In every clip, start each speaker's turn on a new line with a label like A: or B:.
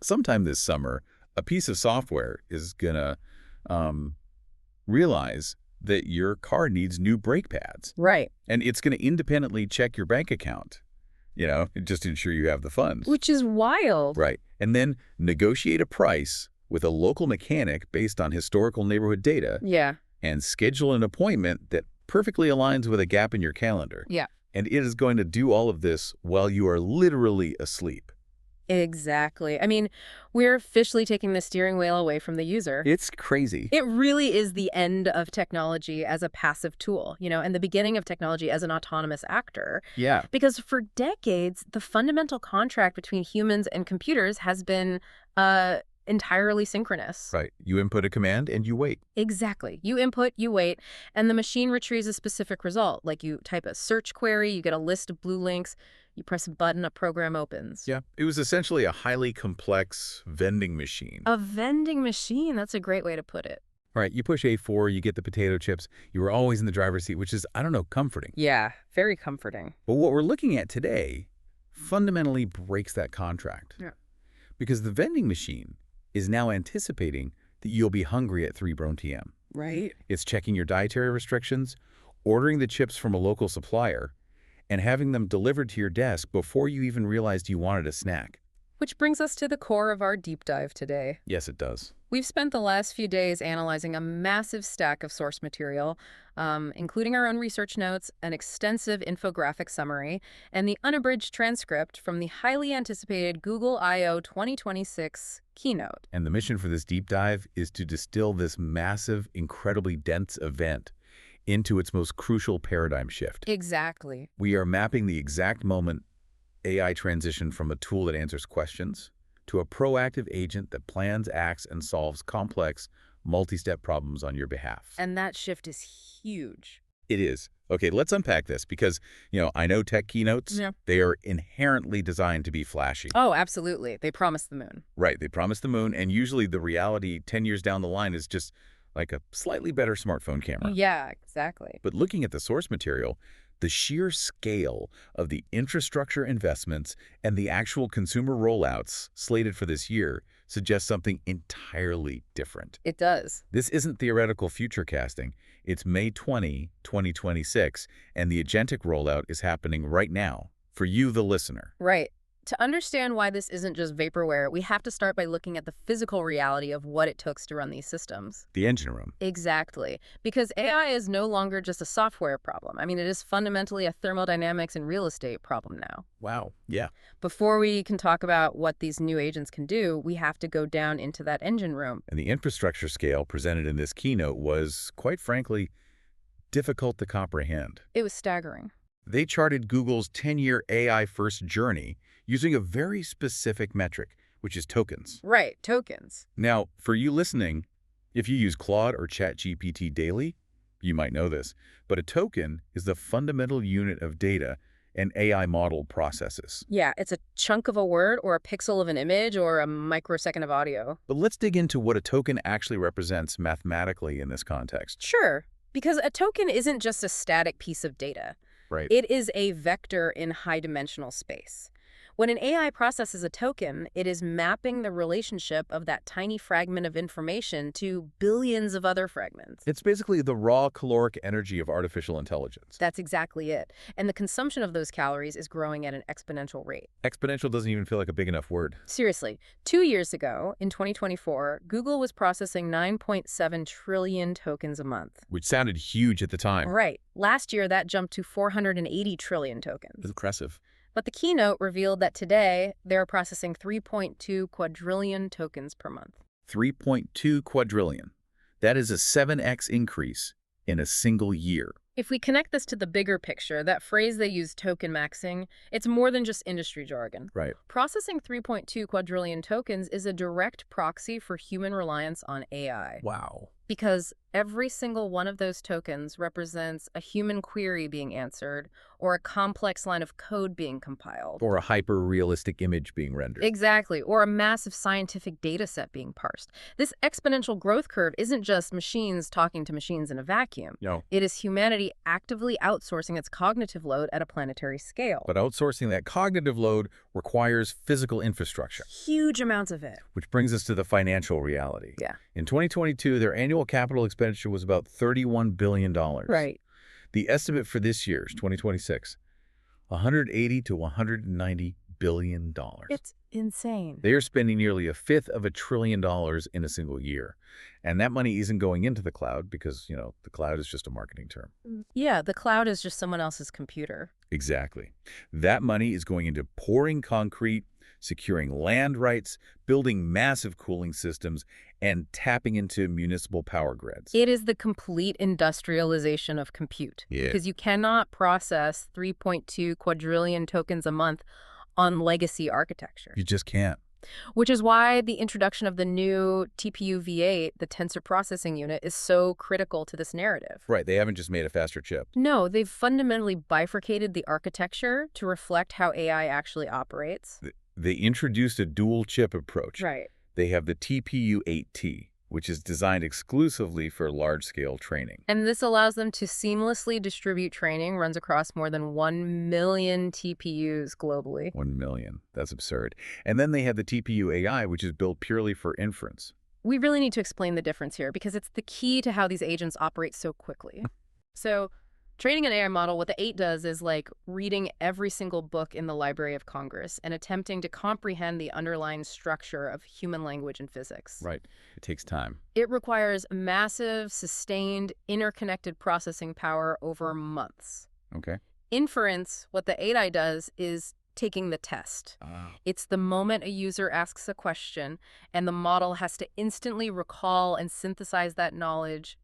A: sometime this summer, a piece of software is going to realize that your car needs new brake pads.
B: Right.
A: And it's going to independently check your bank account, just to ensure you have the funds.
B: Which is wild.
A: Right. And then negotiate a price with a local mechanic based on historical neighborhood data.
B: Yeah.
A: And schedule an appointment that perfectly aligns with a gap in your calendar.
B: Yeah.
A: And it is going to do all of this while you are literally asleep.
B: Exactly. I mean, we're officially taking the steering wheel away from the user.
A: It's crazy.
B: It really is the end of technology as a passive tool, and the beginning of technology as an autonomous actor.
A: Yeah.
B: Because for decades, the fundamental contract between humans and computers has been entirely synchronous.
A: Right. You input a command and you wait.
B: Exactly. You input, you wait, and the machine retrieves a specific result. Like you type a search query, you get a list of blue links, you press a button, a program opens.
A: Yeah. It was essentially a highly complex vending machine.
B: A vending machine. That's a great way to put it.
A: All right. You push A4, you get the potato chips. You were always in the driver's seat, which is, comforting.
B: Yeah, very comforting.
A: But what we're looking at today fundamentally breaks that contract.
B: Yeah.
A: Because the vending machine is now anticipating that you'll be hungry at 3 p.m.
B: Right.
A: It's checking your dietary restrictions, ordering the chips from a local supplier, and having them delivered to your desk before you even realized you wanted a snack.
B: Which brings us to the core of our deep dive today.
A: Yes, it does.
B: We've spent the last few days analyzing a massive stack of source material, including our own research notes, an extensive infographic summary, and the unabridged transcript from the highly anticipated Google I/O 2026 keynote.
A: And the mission for this deep dive is to distill this massive, incredibly dense event into its most crucial paradigm shift.
B: Exactly.
A: We are mapping the exact moment AI transitioned from a tool that answers questions to a proactive agent that plans, acts, and solves complex, multi-step problems on your behalf.
B: And that shift is huge.
A: It is. Okay, let's unpack this because, I know tech keynotes, they are inherently designed to be flashy.
B: Oh, absolutely. They promise the moon.
A: Right, they promise the moon, and usually the reality 10 years down the line is just like a slightly better smartphone camera.
B: Yeah, exactly.
A: But looking at the source material, the sheer scale of the infrastructure investments and the actual consumer rollouts slated for this year suggests something entirely different.
B: It does.
A: This isn't theoretical future casting. It's May 20, 2026, and the Agentic rollout is happening right now for you, the listener.
B: Right. To understand why this isn't just vaporware, we have to start by looking at the physical reality of what it took to run these systems.
A: The engine room.
B: Exactly. Because AI is no longer just a software problem. I mean, it is fundamentally a thermodynamics and real estate problem now.
A: Wow. Yeah.
B: Before we can talk about what these new agents can do, we have to go down into that engine room.
A: And the infrastructure scale presented in this keynote was, quite frankly, difficult to comprehend.
B: It was staggering.
A: They charted Google's 10-year AI-first journey using a very specific metric, which is tokens.
B: Right, tokens.
A: Now, for you listening, if you use Claude or ChatGPT daily, you might know this, but a token is the fundamental unit of data an AI model processes.
B: Yeah, it's a chunk of a word or a pixel of an image or a microsecond of audio.
A: But let's dig into what a token actually represents mathematically in this context.
B: Sure, because a token isn't just a static piece of data.
A: Right.
B: It is a vector in high-dimensional space. When an AI processes a token, it is mapping the relationship of that tiny fragment of information to billions of other fragments.
A: It's basically the raw caloric energy of artificial intelligence.
B: That's exactly it. And the consumption of those calories is growing at an exponential rate.
A: Exponential doesn't even feel like a big enough word.
B: Seriously, 2 years ago, in 2024, Google was processing 9.7 trillion tokens a month.
A: Which sounded huge at the time.
B: Right. Last year, that jumped to 480 trillion tokens.
A: It's impressive.
B: But the keynote revealed that today, they're processing 3.2 quadrillion tokens per month.
A: 3.2 quadrillion. That is a 7x increase in a single year.
B: If we connect this to the bigger picture, that phrase they use, token maxing, it's more than just industry jargon.
A: Right.
B: Processing 3.2 quadrillion tokens is a direct proxy for human reliance on AI.
A: Wow.
B: Because Every single one of those tokens represents a human query being answered or a complex line of code being compiled.
A: Or a hyper-realistic image being rendered.
B: Exactly, or a massive scientific data set being parsed. This exponential growth curve isn't just machines talking to machines in a vacuum.
A: No.
B: It is humanity actively outsourcing its cognitive load at a planetary scale.
A: But outsourcing that cognitive load requires physical infrastructure.
B: Huge amounts of it.
A: Which brings us to the financial reality.
B: Yeah.
A: In 2022, their annual capital expenditure was about $31 billion.
B: Right.
A: The estimate for this year's 2026, $180 to $190 billion.
B: It's insane.
A: They are spending nearly a fifth of $1 trillion in a single year. And that money isn't going into the cloud because, the cloud is just a marketing term.
B: Yeah, the cloud is just someone else's computer.
A: Exactly. That money is going into pouring concrete, securing land rights, building massive cooling systems, and tapping into municipal power grids.
B: It is the complete industrialization of compute.
A: Yeah.
B: Because you cannot process 3.2 quadrillion tokens a month on legacy architecture.
A: You just can't.
B: Which is why the introduction of the new TPU V8, the tensor processing unit, is so critical to this narrative.
A: Right, they haven't just made a faster chip.
B: No, they've fundamentally bifurcated the architecture to reflect how AI actually operates.
A: They introduced a dual chip approach.
B: Right.
A: They have the TPU-8T, which is designed exclusively for large-scale training.
B: And this allows them to seamlessly distribute training, runs across more than 1 million TPUs globally.
A: 1 million. That's absurd. And then they have the TPU-AI, which is built purely for inference.
B: We really need to explain the difference here because it's the key to how these agents operate so quickly. So training an AI model, what the 8 does is like reading every single book in the Library of Congress and attempting to comprehend the underlying structure of human language and physics.
A: Right. It takes time.
B: It requires massive, sustained, interconnected processing power over months.
A: Okay.
B: Inference, what the 8i does is taking the test. It's the moment a user asks a question and the model has to instantly recall and synthesize that knowledge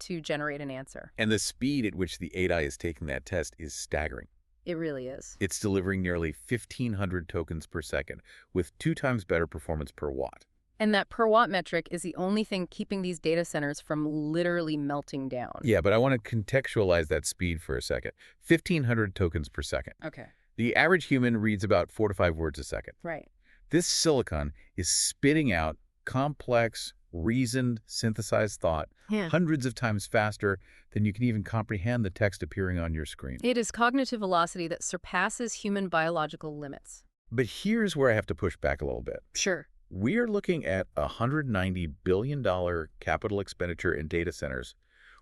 B: to generate an answer.
A: And the speed at which the 8i is taking that test is staggering.
B: It really is.
A: It's delivering nearly 1,500 tokens per second, with 2 times better performance per watt.
B: And that per watt metric is the only thing keeping these data centers from literally melting down.
A: Yeah, but I want to contextualize that speed for a second. 1,500 tokens per second.
B: Okay.
A: The average human reads about 4 to 5 words a second.
B: Right.
A: This silicon is spitting out complex, reasoned, synthesized thought hundreds of times faster than you can even comprehend the text appearing on your screen.
B: It is cognitive velocity that surpasses human biological limits.
A: But here's where I have to push back a little bit.
B: Sure.
A: We are looking at a $190 billion capital expenditure in data centers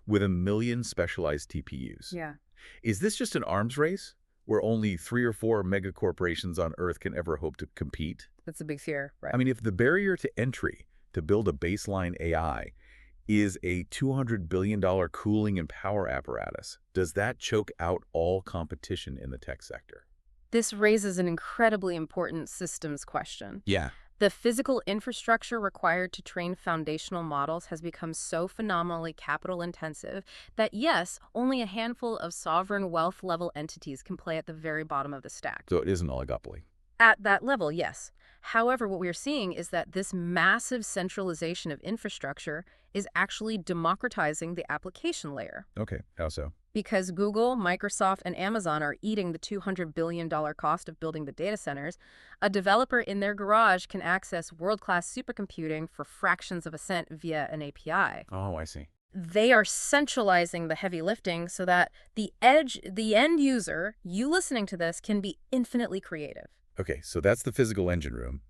A: with 1 million specialized TPUs.
B: Yeah.
A: Is this just an arms race where only 3 or 4 mega corporations on Earth can ever hope to compete?
B: That's a big fear, right?
A: I mean, if the barrier to entry to build a baseline AI is a $200 billion cooling and power apparatus, does that choke out all competition in the tech sector?
B: This raises an incredibly important systems question.
A: Yeah.
B: The physical infrastructure required to train foundational models has become so phenomenally capital intensive that, yes, only a handful of sovereign wealth level entities can play at the very bottom of the stack.
A: So it is an oligopoly.
B: At that level, yes. However, what we're seeing is that this massive centralization of infrastructure is actually democratizing the application layer.
A: Okay, how so?
B: Because Google, Microsoft, and Amazon are eating the $200 billion cost of building the data centers, a developer in their garage can access world-class supercomputing for fractions of a cent via an API.
A: Oh, I see.
B: They are centralizing the heavy lifting so that the end user, you listening to this, can be infinitely creative.
A: Okay, so that's the physical engine room.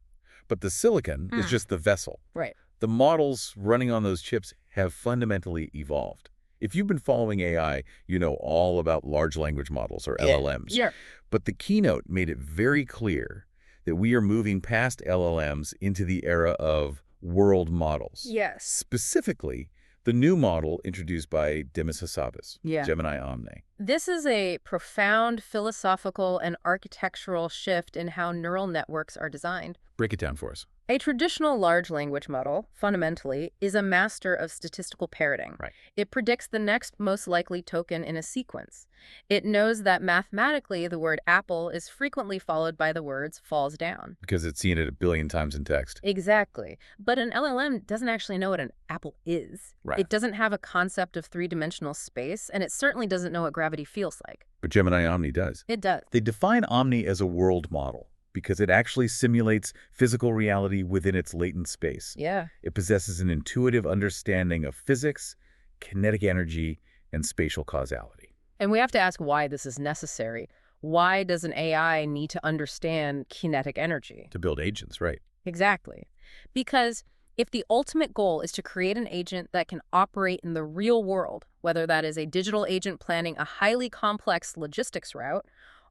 A: But the silicon is just the vessel.
B: Right.
A: The models running on those chips have fundamentally evolved. If you've been following AI, you know all about large language models, or LLMs.
B: Yeah.
A: But the keynote made it very clear that we are moving past LLMs into the era of world models.
B: Yes.
A: Specifically, the new model introduced by Demis Hassabis,
B: Yeah.
A: Gemini Omni.
B: This is a profound philosophical and architectural shift in how neural networks are designed.
A: Break it down for us.
B: A traditional large language model, fundamentally, is a master of statistical parroting.
A: Right.
B: It predicts the next most likely token in a sequence. It knows that mathematically the word apple is frequently followed by the words falls down.
A: Because it's seen it a billion times in text.
B: Exactly. But an LLM doesn't actually know what an apple is.
A: Right.
B: It doesn't have a concept of three-dimensional space, and it certainly doesn't know what gravity feels like.
A: But Gemini Omni does.
B: It does.
A: They define Omni as a world model because it actually simulates physical reality within its latent space.
B: Yeah.
A: It possesses an intuitive understanding of physics, kinetic energy, and spatial causality.
B: And we have to ask why this is necessary. Why does an AI need to understand kinetic energy?
A: To build agents, right?
B: Exactly. Because if the ultimate goal is to create an agent that can operate in the real world, whether that is a digital agent planning a highly complex logistics route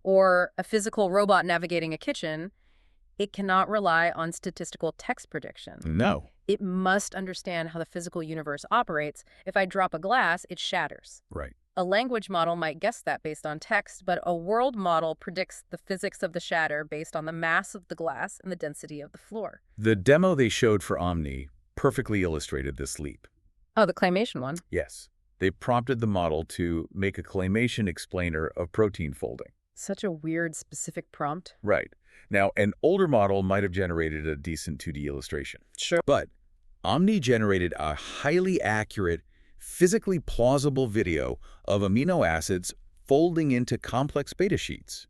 B: or a physical robot navigating a kitchen, it cannot rely on statistical text prediction.
A: No.
B: It must understand how the physical universe operates. If I drop a glass, it shatters.
A: Right.
B: A language model might guess that based on text, but a world model predicts the physics of the shatter based on the mass of the glass and the density of the floor.
A: The demo they showed for Omni perfectly illustrated this leap.
B: Oh, the claymation one.
A: Yes. They prompted the model to make a claymation explainer of protein folding.
B: Such a weird, specific prompt.
A: Right. Now, an older model might have generated a decent 2D illustration.
B: Sure.
A: But Omni generated a highly accurate, physically plausible video of amino acids folding into complex beta sheets.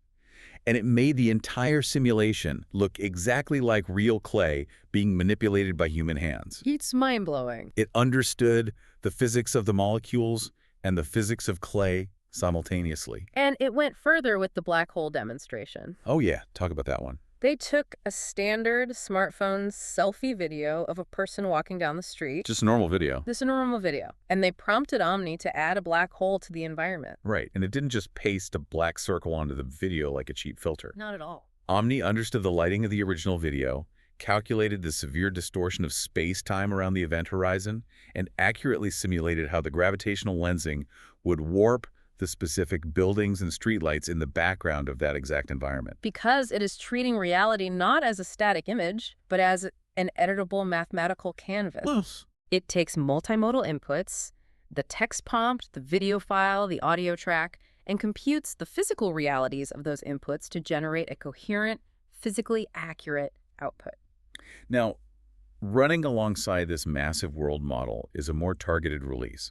A: And it made the entire simulation look exactly like real clay being manipulated by human hands.
B: It's mind-blowing.
A: It understood the physics of the molecules and the physics of clay simultaneously.
B: And it went further with the black hole demonstration.
A: Oh yeah, talk about that one.
B: They took a standard smartphone selfie video of a person walking down the street.
A: Just a normal video.
B: This is a normal video. And they prompted Omni to add a black hole to the environment.
A: Right, and it didn't just paste a black circle onto the video like a cheap filter.
B: Not at all.
A: Omni understood the lighting of the original video, calculated the severe distortion of space-time around the event horizon, and accurately simulated how the gravitational lensing would warp the specific buildings and streetlights in the background of that exact environment.
B: Because it is treating reality not as a static image, but as an editable mathematical canvas.
A: Yes.
B: It takes multimodal inputs, the text prompt, the video file, the audio track, and computes the physical realities of those inputs to generate a coherent, physically accurate output.
A: Now, running alongside this massive world model is a more targeted release.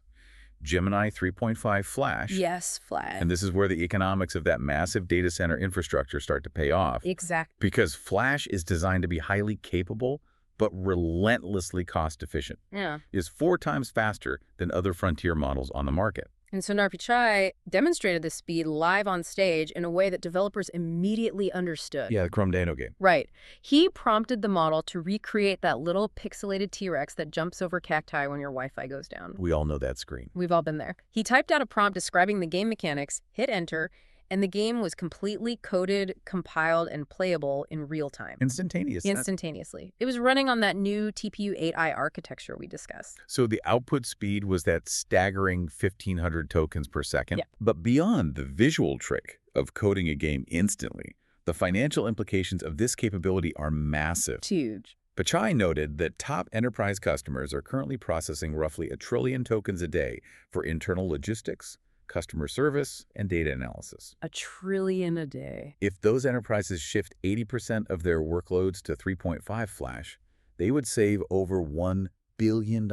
A: Gemini 3.5 Flash.
B: Yes, Flash.
A: And this is where the economics of that massive data center infrastructure start to pay off.
B: Exactly.
A: Because Flash is designed to be highly capable, but relentlessly cost-efficient.
B: Yeah.
A: Is 4 times faster than other frontier models on the market.
B: And Sundar Pichai demonstrated this speed live on stage in a way that developers immediately understood.
A: Yeah, the Chrome Dano game.
B: Right. He prompted the model to recreate that little pixelated T-Rex that jumps over cacti when your Wi-Fi goes down.
A: We all know that screen.
B: We've all been there. He typed out a prompt describing the game mechanics, hit enter, and the game was completely coded, compiled, and playable in real time.
A: Instantaneous.
B: Instantaneously. It was running on that new TPU-8i architecture we discussed.
A: So the output speed was that staggering 1,500 tokens per second.
B: Yeah.
A: But beyond the visual trick of coding a game instantly, the financial implications of this capability are massive.
B: It's huge.
A: Pichai noted that top enterprise customers are currently processing roughly 1 trillion tokens a day for internal logistics, customer service, and data analysis.
B: 1 trillion a day.
A: If those enterprises shift 80% of their workloads to 3.5 Flash, they would save over $1 billion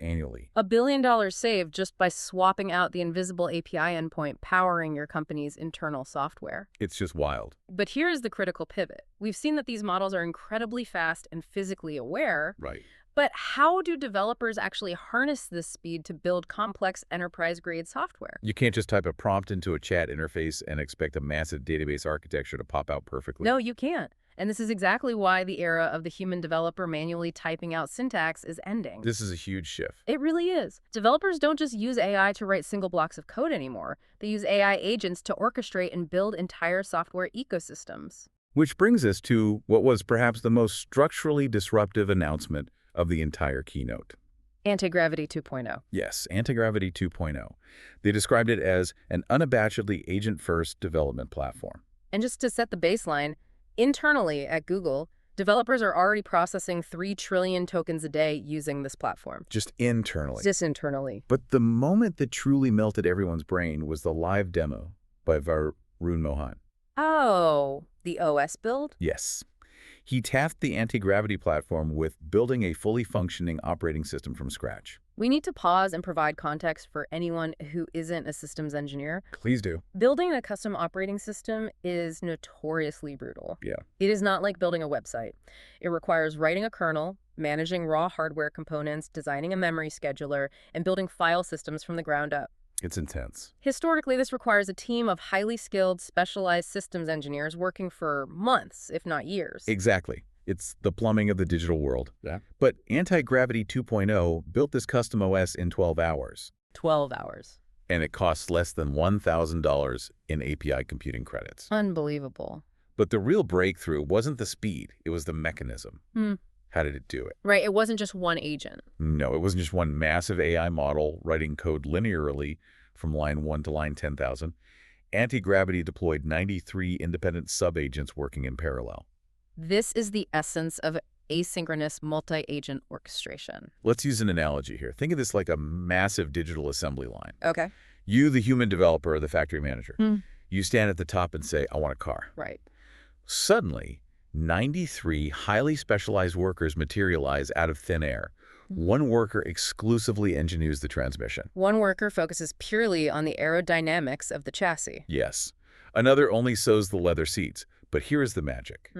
A: annually.
B: $1 billion saved just by swapping out the invisible API endpoint powering your company's internal software.
A: It's just wild.
B: But here's the critical pivot. We've seen that these models are incredibly fast and physically aware.
A: Right.
B: But how do developers actually harness this speed to build complex enterprise-grade software?
A: You can't just type a prompt into a chat interface and expect a massive database architecture to pop out perfectly.
B: No, you can't. And this is exactly why the era of the human developer manually typing out syntax is ending.
A: This is a huge shift.
B: It really is. Developers don't just use AI to write single blocks of code anymore. They use AI agents to orchestrate and build entire software ecosystems.
A: Which brings us to what was perhaps the most structurally disruptive announcement of the entire keynote.
B: Anti-gravity 2.0.
A: Yes, Anti-Gravity 2.0. They described it as an unabashedly agent-first development platform.
B: And just to set the baseline, internally at Google, Developers are already processing 3 trillion tokens a day using this platform.
A: Just internally.
B: Just internally.
A: But the moment that truly melted everyone's brain was the live demo by Varun Mohan.
B: Oh, the OS build?
A: Yes. He tasked the anti-gravity platform with building a fully functioning operating system from scratch.
B: We need to pause and provide context for anyone who isn't a systems engineer.
A: Please do.
B: Building a custom operating system is notoriously brutal.
A: Yeah.
B: It is not like building a website. It requires writing a kernel, managing raw hardware components, designing a memory scheduler, and building file systems from the ground up.
A: It's intense.
B: Historically, this requires a team of highly skilled, specialized systems engineers working for months, if not years.
A: Exactly. It's the plumbing of the digital world.
C: Yeah.
A: But Anti-Gravity 2.0 built this custom OS in 12 hours.
B: 12 hours.
A: And it costs less than $1,000 in API computing credits.
B: Unbelievable.
A: But the real breakthrough wasn't the speed, it was the mechanism. How did it do it?
B: Right, it wasn't just one agent.
A: No, it wasn't just one massive AI model writing code linearly from line 1 to line 10,000. Anti-Gravity deployed 93 independent sub-agents working in parallel.
B: This is the essence of asynchronous multi-agent orchestration.
A: Let's use an analogy here. Think of this like a massive digital assembly line.
B: Okay.
A: You, the human developer, or the factory manager, you stand at the top and say, I want a car.
B: Right.
A: Suddenly, 93 highly specialized workers materialize out of thin air. One worker exclusively engineers the transmission.
B: One worker focuses purely on the aerodynamics of the chassis.
A: Yes. Another only sews the leather seats. But here is the magic.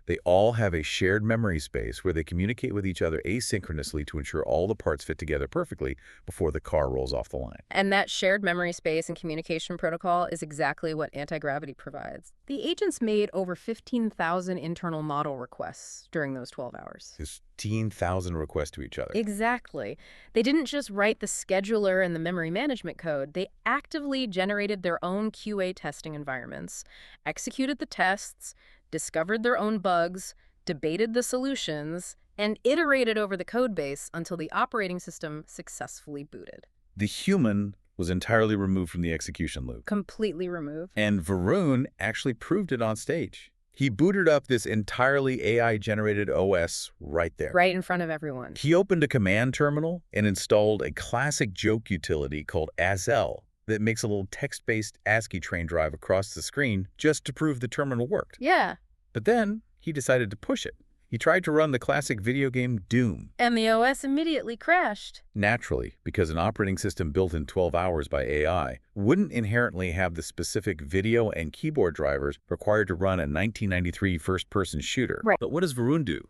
A: They all have a shared memory space where they communicate with each other asynchronously to ensure all the parts fit together perfectly before the car rolls off the line.
B: And that shared memory space and communication protocol is exactly what anti-gravity provides. The agents made over 15,000 internal model requests during those 12 hours.
A: 15,000 requests to each other.
B: Exactly. They didn't just write the scheduler and the memory management code. They actively generated their own QA testing environments, executed the tests, discovered their own bugs, debated the solutions, and iterated over the code base until the operating system successfully booted.
A: The human was entirely removed from the execution loop.
B: Completely removed.
A: And Varun actually proved it on stage. He booted up this entirely AI-generated OS right there.
B: Right in front of everyone.
A: He opened a command terminal and installed a classic joke utility called ASL that makes a little text-based ASCII train drive across the screen just to prove the terminal worked.
B: Yeah.
A: But then he decided to push it. He tried to run the classic video game Doom.
B: And the OS immediately crashed.
A: Naturally, because an operating system built in 12 hours by AI wouldn't inherently have the specific video and keyboard drivers required to run a 1993 first-person shooter.
B: Right.
A: But what does Varun do?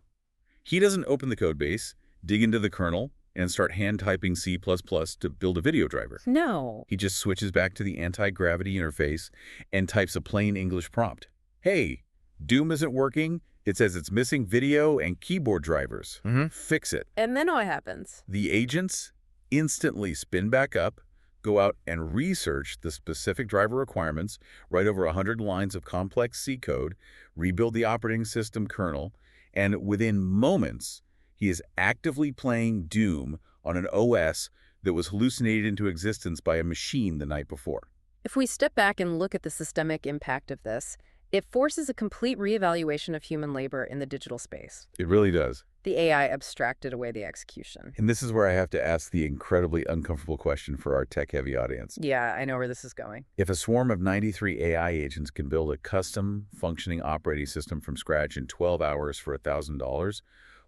A: He doesn't open the codebase, dig into the kernel, and start hand-typing C++ to build a video driver.
B: No.
A: He just switches back to the anti-gravity interface and types a plain English prompt. Hey, Doom isn't working. It says it's missing video and keyboard drivers. Fix it.
B: And then what happens?
A: The agents instantly spin back up, go out and research the specific driver requirements, write over 100 lines of complex C code, rebuild the operating system kernel, and within moments, he is actively playing Doom on an OS that was hallucinated into existence by a machine the night before.
B: If we step back and look at the systemic impact of this, it forces a complete reevaluation of human labor in the digital space.
A: It really does.
B: The AI abstracted away the execution.
A: And this is where I have to ask the incredibly uncomfortable question for our tech-heavy audience.
B: Yeah, I know where this is going.
A: If a swarm of 93 AI agents can build a custom, functioning operating system from scratch in 12 hours for $1,000,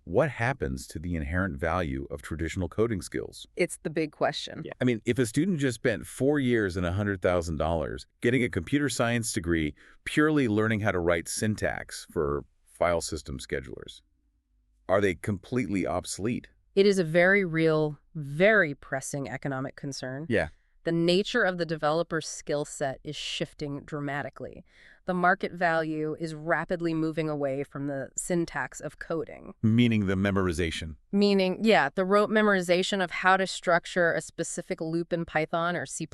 A: what happens to the inherent value of traditional coding skills?
B: It's the big question.
C: Yeah.
A: I mean, if a student just spent 4 years and $100,000 getting a computer science degree purely learning how to write syntax for file system schedulers, are they completely obsolete?
B: It is a very real, very pressing economic concern.
A: Yeah.
B: The nature of the developer's skill set is shifting dramatically. The market value is rapidly moving away from the syntax of coding.
A: Meaning the memorization.
B: Meaning, yeah, the rote memorization of how to structure a specific loop in Python or C++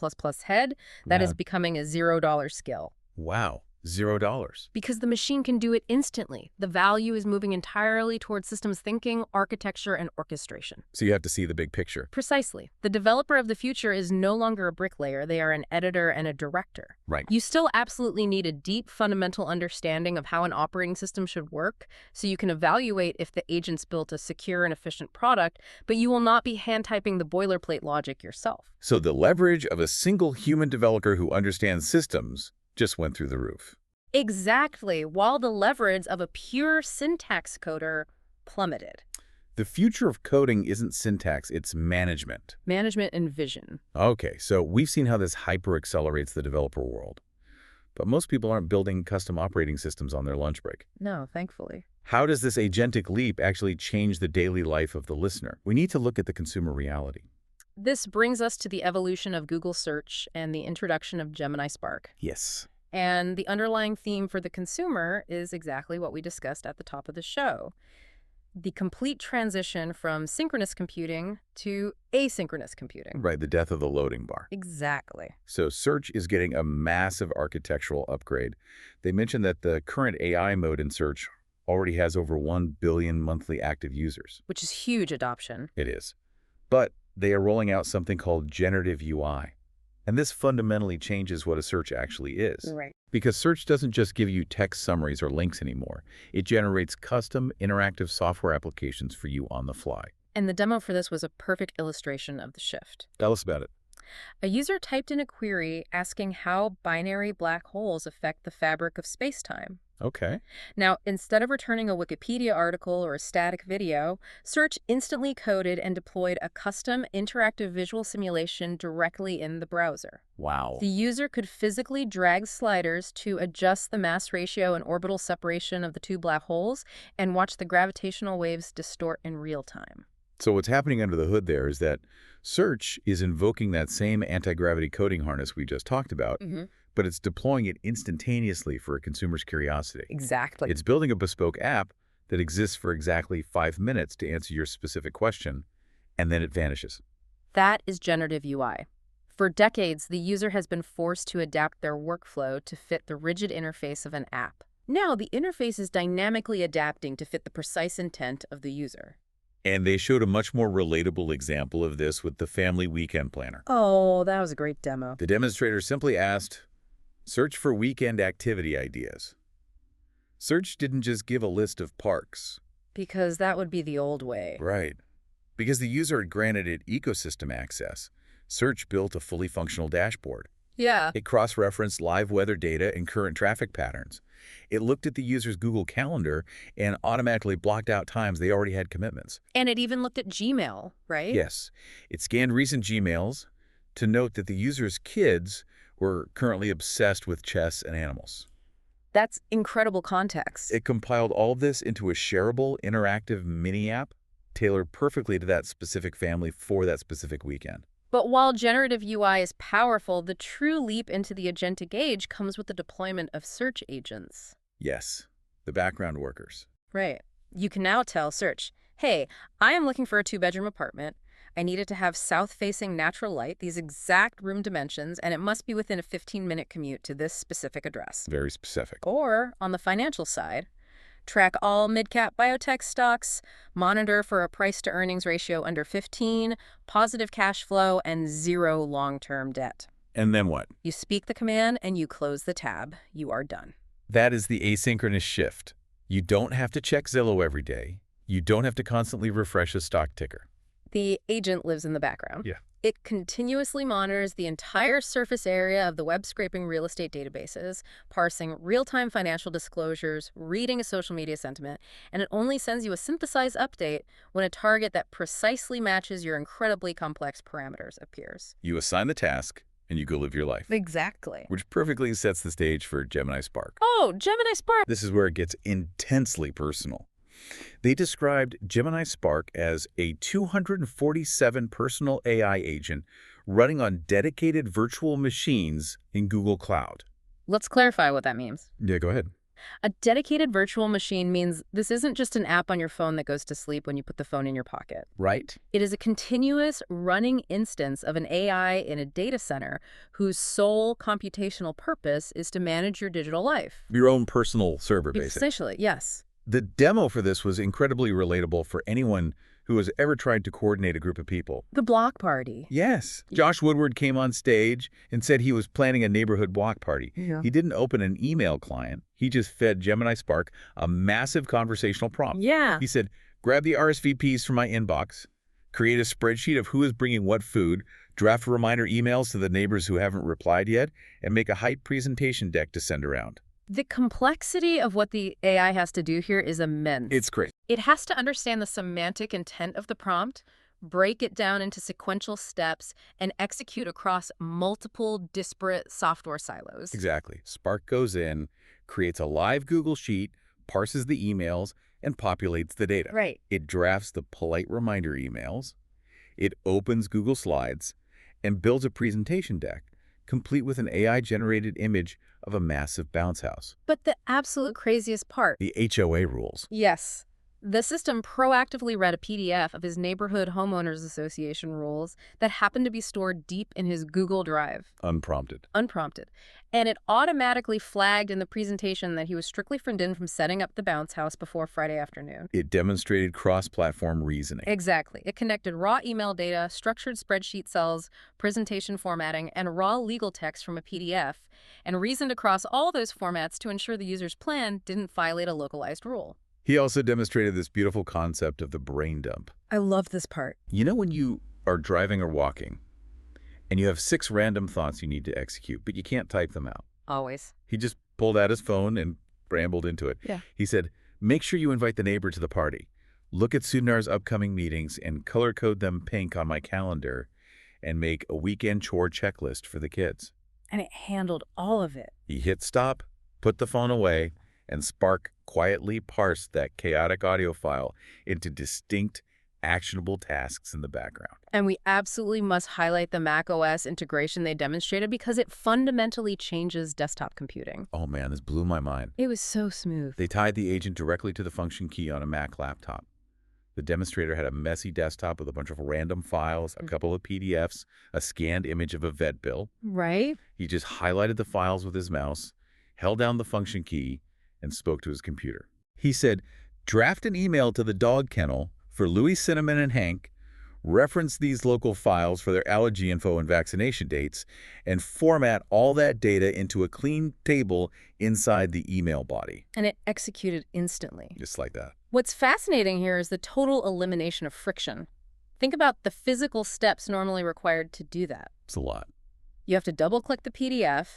B: head, that is becoming a $0 skill.
A: Wow. $0.
B: Because the machine can do it instantly. The value is moving entirely towards systems thinking, architecture, and orchestration.
A: So you have to see the big picture.
B: Precisely. The developer of the future is no longer a bricklayer. They are an editor and a director.
A: Right.
B: You still absolutely need a deep fundamental understanding of how an operating system should work so you can evaluate if the agent's built a secure and efficient product, but you will not be hand-typing the boilerplate logic yourself.
A: So the leverage of a single human developer who understands systems just went through the roof.
B: Exactly, while the leverage of a pure syntax coder plummeted.
A: The future of coding isn't syntax, it's management.
B: Management and vision.
A: Okay, so we've seen how this hyper-accelerates the developer world. But most people aren't building custom operating systems on their lunch break.
B: No, thankfully.
A: How does this agentic leap actually change the daily life of the listener? We need to look at the consumer reality.
B: This brings us to the evolution of Google Search and the introduction of Gemini Spark.
A: Yes.
B: And the underlying theme for the consumer is exactly what we discussed at the top of the show. The complete transition from synchronous computing to asynchronous computing.
A: Right, the death of the loading bar.
B: Exactly.
A: So search is getting a massive architectural upgrade. They mentioned that the current AI mode in search already has over 1 billion monthly active users.
B: Which is huge adoption.
A: It is. But they are rolling out something called generative UI. And this fundamentally changes what a search actually is.
B: Right.
A: Because search doesn't just give you text summaries or links anymore. It generates custom interactive software applications for you on the fly.
B: And the demo for this was a perfect illustration of the shift.
A: Tell us about it.
B: A user typed in a query asking how binary black holes affect the fabric of space-time.
A: Okay.
B: Now, instead of returning a Wikipedia article or a static video, Search instantly coded and deployed a custom interactive visual simulation directly in the browser.
A: Wow.
B: The user could physically drag sliders to adjust the mass ratio and orbital separation of the two black holes and watch the gravitational waves distort in real time.
A: So what's happening under the hood there is that search is invoking that same anti-gravity coding harness we just talked about, but it's deploying it instantaneously for a consumer's curiosity.
B: Exactly.
A: It's building a bespoke app that exists for exactly 5 minutes to answer your specific question, and then it vanishes.
B: That is generative UI. For decades, the user has been forced to adapt their workflow to fit the rigid interface of an app. Now, the interface is dynamically adapting to fit the precise intent of the user.
A: And they showed a much more relatable example of this with the family weekend planner.
B: Oh, that was a great demo.
A: The demonstrator simply asked, search for weekend activity ideas. Search didn't just give a list of parks.
B: Because that would be the old way.
A: Right. Because the user had granted it ecosystem access, Search built a fully functional dashboard.
B: Yeah.
A: It cross-referenced live weather data and current traffic patterns. It looked at the user's Google Calendar and automatically blocked out times they already had commitments.
B: And it even looked at Gmail, right?
A: Yes. It scanned recent Gmails to note that the user's kids were currently obsessed with chess and animals.
B: That's incredible context.
A: It compiled all of this into a shareable, interactive mini-app tailored perfectly to that specific family for that specific weekend.
B: But while generative UI is powerful, the true leap into the agentic age comes with the deployment of search agents.
A: Yes, the background workers.
B: Right. You can now tell Search, hey, I am looking for a 2-bedroom apartment. I need it to have south-facing natural light, these exact room dimensions, and it must be within a 15-minute commute to this specific address.
A: Very specific.
B: Or, on the financial side, track all mid-cap biotech stocks, monitor for a price-to-earnings ratio under 15, positive cash flow, and 0 long-term debt.
A: And then what?
B: You speak the command and you close the tab. You are done.
A: That is the asynchronous shift. You don't have to check Zillow every day. You don't have to constantly refresh a stock ticker.
B: The agent lives in the background.
A: Yeah.
B: It continuously monitors the entire surface area of the web-scraping real estate databases, parsing real-time financial disclosures, reading a social media sentiment, and it only sends you a synthesized update when a target that precisely matches your incredibly complex parameters appears.
A: You assign the task, and you go live your life.
B: Exactly.
A: Which perfectly sets the stage for Gemini Spark.
B: Oh, Gemini Spark!
A: This is where it gets intensely personal. They described Gemini Spark as a 247 personal AI agent running on dedicated virtual machines in Google Cloud.
B: Let's clarify what that means.
A: Yeah, go ahead.
B: A dedicated virtual machine means this isn't just an app on your phone that goes to sleep when you put the phone in your pocket.
A: Right.
B: It is a continuous running instance of an AI in a data center whose sole computational purpose is to manage your digital life.
A: Your own personal server, basically.
B: Essentially, yes.
A: The demo for this was incredibly relatable for anyone who has ever tried to coordinate a group of people.
B: The block party.
A: Yes. Josh Woodward came on stage and said he was planning a neighborhood block party.
B: Yeah.
A: He didn't open an email client. He just fed Gemini Spark a massive conversational prompt.
B: Yeah.
A: He said, grab the RSVPs from my inbox, create a spreadsheet of who is bringing what food, draft reminder emails to the neighbors who haven't replied yet, and make a hype presentation deck to send around.
B: The complexity of what the AI has to do here is immense.
A: It's crazy.
B: It has to understand the semantic intent of the prompt, break it down into sequential steps, and execute across multiple disparate software silos.
A: Exactly. Spark goes in, creates a live Google Sheet, parses the emails, and populates the data.
B: Right.
A: It drafts the polite reminder emails. It opens Google Slides and builds a presentation deck, complete with an AI-generated image of a massive bounce house.
B: But the absolute craziest part.
A: The HOA rules.
B: Yes. The system proactively read a PDF of his neighborhood homeowners association rules that happened to be stored deep in his Google Drive.
A: Unprompted.
B: Unprompted. And it automatically flagged in the presentation that he was strictly forbidden from setting up the bounce house before Friday afternoon.
A: It demonstrated cross-platform reasoning.
B: Exactly. It connected raw email data, structured spreadsheet cells, presentation formatting, and raw legal text from a PDF, and reasoned across all those formats to ensure the user's plan didn't violate a localized rule.
A: He also demonstrated this beautiful concept of the brain dump.
B: I love this part.
A: You know when you are driving or walking, and you have 6 random thoughts you need to execute, but you can't type them out?
B: Always.
A: He just pulled out his phone and rambled into it.
B: Yeah.
A: He said, make sure you invite the neighbor to the party. Look at Sunar's upcoming meetings and color code them pink on my calendar and make a weekend chore checklist for the kids.
B: And it handled all of it.
A: He hit stop, put the phone away, and Spark quietly parsed that chaotic audio file into distinct, actionable tasks in the background.
B: And we absolutely must highlight the macOS integration they demonstrated because it fundamentally changes desktop computing.
A: Oh man, this blew my mind.
B: It was so smooth.
A: They tied the agent directly to the function key on a Mac laptop. The demonstrator had a messy desktop with a bunch of random files, a couple of PDFs, a scanned image of a vet bill.
B: Right?
A: He just highlighted the files with his mouse, held down the function key, and spoke to his computer. He said, draft an email to the dog kennel for Louis, Cinnamon, and Hank, reference these local files for their allergy info and vaccination dates, and format all that data into a clean table inside the email body.
B: And it executed instantly.
A: Just like that.
B: What's fascinating here is the total elimination of friction. Think about the physical steps normally required to do that.
A: It's a lot.
B: You have to double-click the PDF,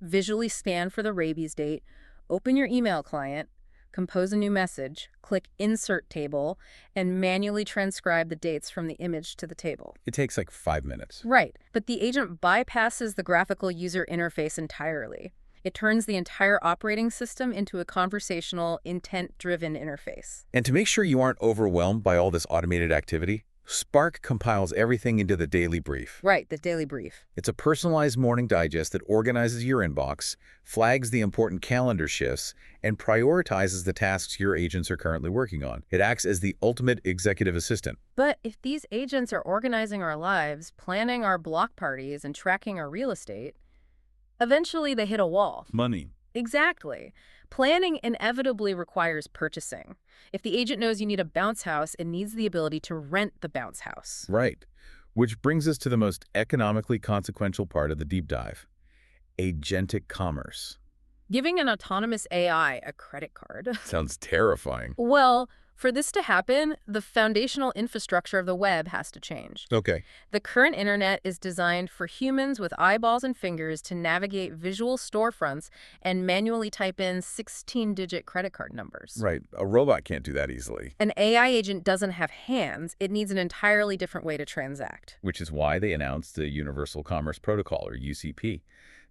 B: visually scan for the rabies date, open your email client, compose a new message, click Insert Table, and manually transcribe the dates from the image to the table.
A: It takes like 5 minutes.
B: Right, but the agent bypasses the graphical user interface entirely. It turns the entire operating system into a conversational, intent-driven interface.
A: And to make sure you aren't overwhelmed by all this automated activity, Spark compiles everything into the daily brief.
B: Right, the daily brief.
A: It's a personalized morning digest that organizes your inbox, flags the important calendar shifts, and prioritizes the tasks your agents are currently working on. It acts as the ultimate executive assistant.
B: But if these agents are organizing our lives, planning our block parties, and tracking our real estate, eventually they hit a wall.
A: Money.
B: Exactly. Planning inevitably requires purchasing. If the agent knows you need a bounce house, it needs the ability to rent the bounce house.
A: Right. Which brings us to the most economically consequential part of the deep dive. Agentic commerce.
B: Giving an autonomous AI a credit card.
A: Sounds terrifying.
B: Well, for this to happen, the foundational infrastructure of the web has to change.
A: Okay.
B: The current internet is designed for humans with eyeballs and fingers to navigate visual storefronts and manually type in 16-digit credit card numbers.
A: Right. A robot can't do that easily.
B: An AI agent doesn't have hands. It needs an entirely different way to transact.
A: Which is why they announced the Universal Commerce Protocol, or UCP.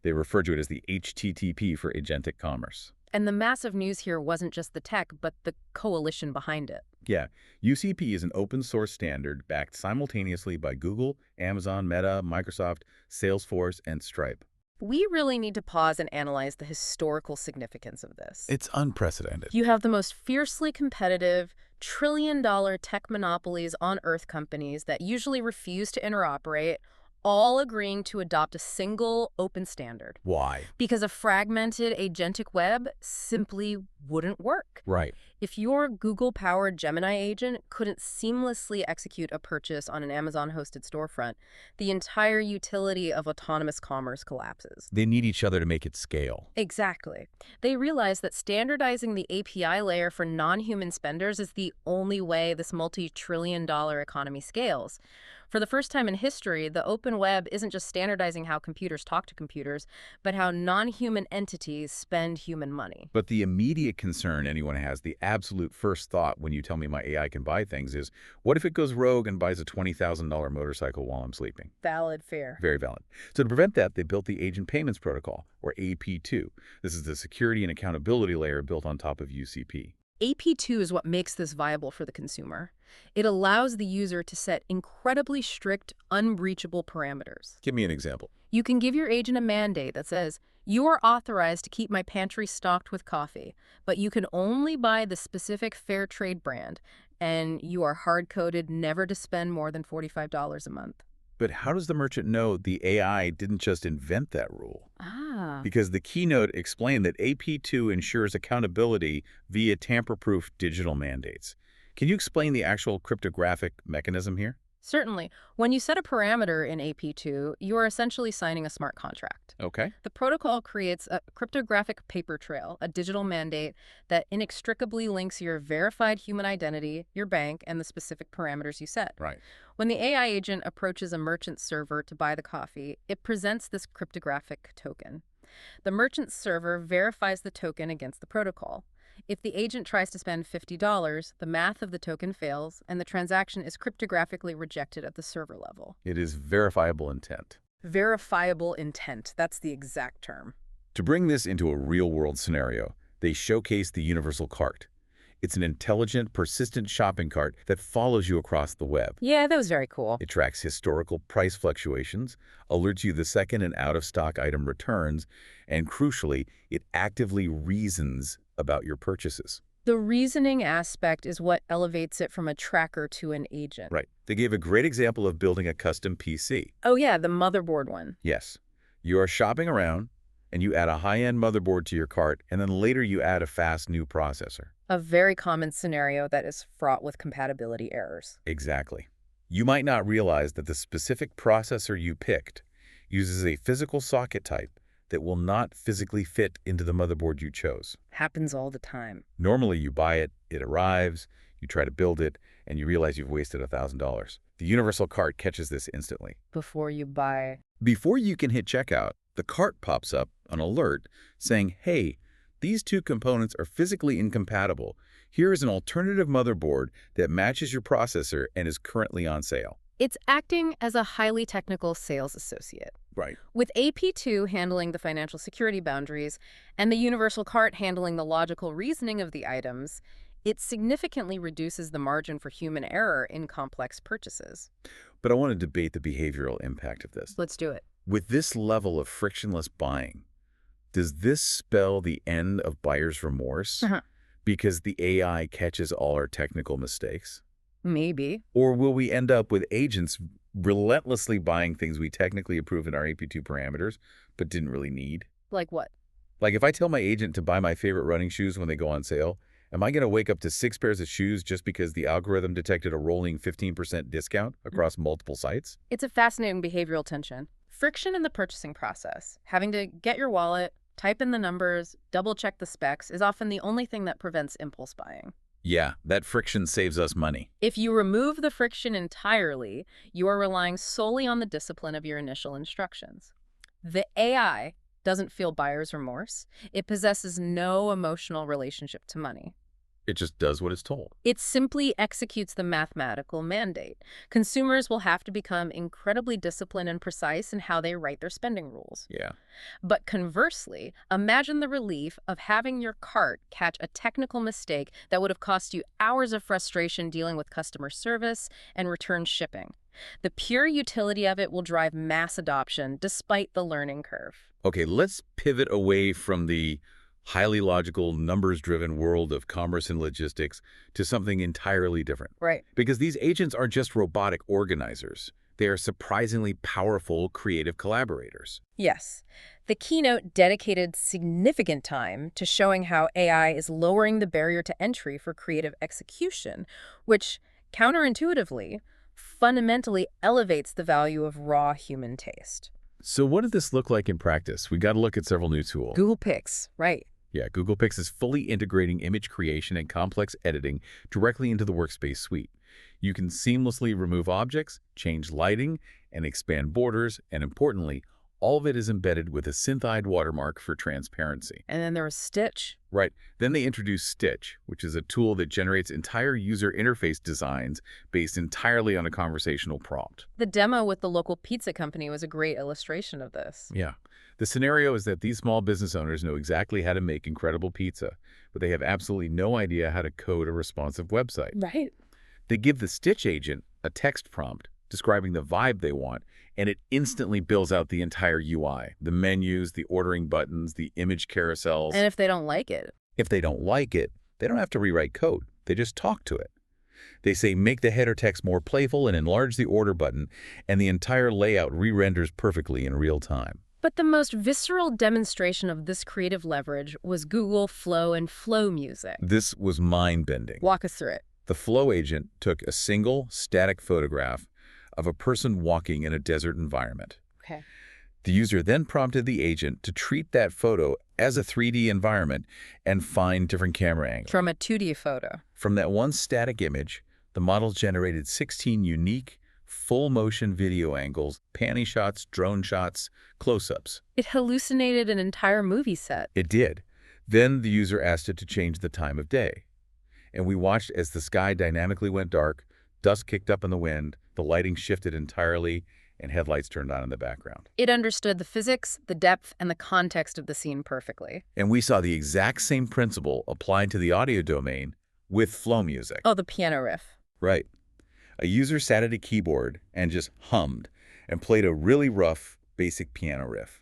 A: They refer to it as the HTTP for Agentic Commerce.
B: And the massive news here wasn't just the tech, but the coalition behind it.
A: Yeah, UCP is an open source standard backed simultaneously by Google, Amazon, Meta, Microsoft, Salesforce, and Stripe.
B: We really need to pause and analyze the historical significance of this.
A: It's unprecedented.
B: You have the most fiercely competitive, trillion-dollar tech monopolies on Earth companies that usually refuse to interoperate, all agreeing to adopt a single open standard.
A: Why?
B: Because a fragmented agentic web simply wouldn't work.
A: Right.
B: If your Google-powered Gemini agent couldn't seamlessly execute a purchase on an Amazon-hosted storefront, the entire utility of autonomous commerce collapses.
A: They need each other to make it scale.
B: Exactly. They realize that standardizing the API layer for non-human spenders is the only way this multi-trillion-dollar economy scales. For the first time in history, the open web isn't just standardizing how computers talk to computers, but how non-human entities spend human money.
A: But the immediate concern anyone has, the absolute first thought when you tell me my AI can buy things is, what if it goes rogue and buys a $20,000 motorcycle while I'm sleeping?
B: Valid fear.
A: Very valid. So to prevent that, they built the Agent Payments Protocol, or AP2. This is the security and accountability layer built on top of UCP.
B: AP2 is what makes this viable for the consumer. It allows the user to set incredibly strict, unbreachable parameters.
A: Give me an example.
B: You can give your agent a mandate that says, you are authorized to keep my pantry stocked with coffee, but you can only buy the specific fair trade brand, and you are hard-coded never to spend more than $45 a month.
A: But how does the merchant know the AI didn't just invent that rule?
B: Ah.
A: Because the keynote explained that AP2 ensures accountability via tamper-proof digital mandates. Can you explain the actual cryptographic mechanism here?
B: Certainly. When you set a parameter in AP2, you are essentially signing a smart contract.
A: Okay.
B: The protocol creates a cryptographic paper trail, a digital mandate that inextricably links your verified human identity, your bank, and the specific parameters you set.
A: Right.
B: When the AI agent approaches a merchant server to buy the coffee, it presents this cryptographic token. The merchant server verifies the token against the protocol. If the agent tries to spend $50, the math of the token fails, and the transaction is cryptographically rejected at the server level.
A: It is verifiable intent.
B: Verifiable intent, that's the exact term.
A: To bring this into a real-world scenario, they showcase the universal cart. It's an intelligent, persistent shopping cart that follows you across the web.
B: Yeah, that was very cool.
A: It tracks historical price fluctuations, alerts you the second an out-of-stock item returns, and crucially, it actively reasons about your purchases.
B: The reasoning aspect is what elevates it from a tracker to an agent.
A: Right. They gave a great example of building a custom PC.
B: Oh yeah, the motherboard one.
A: Yes. You are shopping around, and you add a high-end motherboard to your cart, and then later you add a fast new processor.
B: A very common scenario that is fraught with compatibility errors.
A: Exactly. You might not realize that the specific processor you picked uses a physical socket type that will not physically fit into the motherboard you chose.
B: Happens all the time.
A: Normally you buy it, it arrives, you try to build it, and you realize you've wasted $1,000. The universal cart catches this instantly.
B: Before you buy.
A: Before you can hit checkout, the cart pops up an alert saying, hey, these two components are physically incompatible. Here is an alternative motherboard that matches your processor and is currently on sale.
B: It's acting as a highly technical sales associate.
A: Right.
B: With AP2 handling the financial security boundaries and the universal cart handling the logical reasoning of the items, it significantly reduces the margin for human error in complex purchases.
A: But I want to debate the behavioral impact of this.
B: Let's do it.
A: With this level of frictionless buying, does this spell the end of buyer's remorse because the AI catches all our technical mistakes?
B: Maybe.
A: Or will we end up with agents relentlessly buying things we technically approved in our AP2 parameters but didn't really need?
B: Like what?
A: Like if I tell my agent to buy my favorite running shoes when they go on sale, am I going to wake up to 6 pairs of shoes just because the algorithm detected a rolling 15% discount across multiple sites?
B: It's a fascinating behavioral tension. Friction in the purchasing process, having to get your wallet, type in the numbers, double-check the specs, is often the only thing that prevents impulse buying.
A: Yeah, that friction saves us money.
B: If you remove the friction entirely, you are relying solely on the discipline of your initial instructions. The AI doesn't feel buyer's remorse. It possesses no emotional relationship to money.
A: It just does what it's told.
B: It simply executes the mathematical mandate. Consumers will have to become incredibly disciplined and precise in how they write their spending rules.
A: Yeah.
B: But conversely, imagine the relief of having your cart catch a technical mistake that would have cost you hours of frustration dealing with customer service and return shipping. The pure utility of it will drive mass adoption despite the learning curve.
A: Okay, let's pivot away from the highly logical, numbers-driven world of commerce and logistics to something entirely different.
B: Right.
A: Because these agents aren't just robotic organizers. They are surprisingly powerful, creative collaborators.
B: Yes. The keynote dedicated significant time to showing how AI is lowering the barrier to entry for creative execution, which, counterintuitively, fundamentally elevates the value of raw human taste.
A: So what did this look like in practice? We got to look at several new tools.
B: Google Pics, right.
A: Yeah, Google Pics is fully integrating image creation and complex editing directly into the Workspace suite. You can seamlessly remove objects, change lighting, and expand borders, and importantly, all of it is embedded with a synthized watermark for transparency.
B: And then there was Stitch.
A: Right. Then they introduced Stitch, which is a tool that generates entire user interface designs based entirely on a conversational prompt.
B: The demo with the local pizza company was a great illustration of this.
A: Yeah. The scenario is that these small business owners know exactly how to make incredible pizza, but they have absolutely no idea how to code a responsive website.
B: Right.
A: They give the Stitch agent a text prompt describing the vibe they want, and it instantly builds out the entire UI, the menus, the ordering buttons, the image carousels.
B: And if they don't like it?
A: If they don't like it, they don't have to rewrite code. They just talk to it. They say, make the header text more playful and enlarge the order button, and the entire layout re-renders perfectly in real time.
B: But the most visceral demonstration of this creative leverage was Google Flow and Flow Music.
A: This was mind-bending.
B: Walk us through it.
A: The Flow agent took a single static photograph of a person walking in a desert environment.
B: Okay.
A: The user then prompted the agent to treat that photo as a 3D environment and find different camera angles.
B: From a 2D photo.
A: From that one static image, the model generated 16 unique, full-motion video angles, panning shots, drone shots, close-ups.
B: It hallucinated an entire movie set.
A: It did. Then the user asked it to change the time of day. And we watched as the sky dynamically went dark, dust kicked up in the wind, the lighting shifted entirely, and headlights turned on in the background.
B: It understood the physics, the depth, and the context of the scene perfectly.
A: And we saw the exact same principle applied to the audio domain with Flow Music.
B: Oh, the piano riff.
A: Right. A user sat at a keyboard and just hummed and played a really rough, basic piano riff,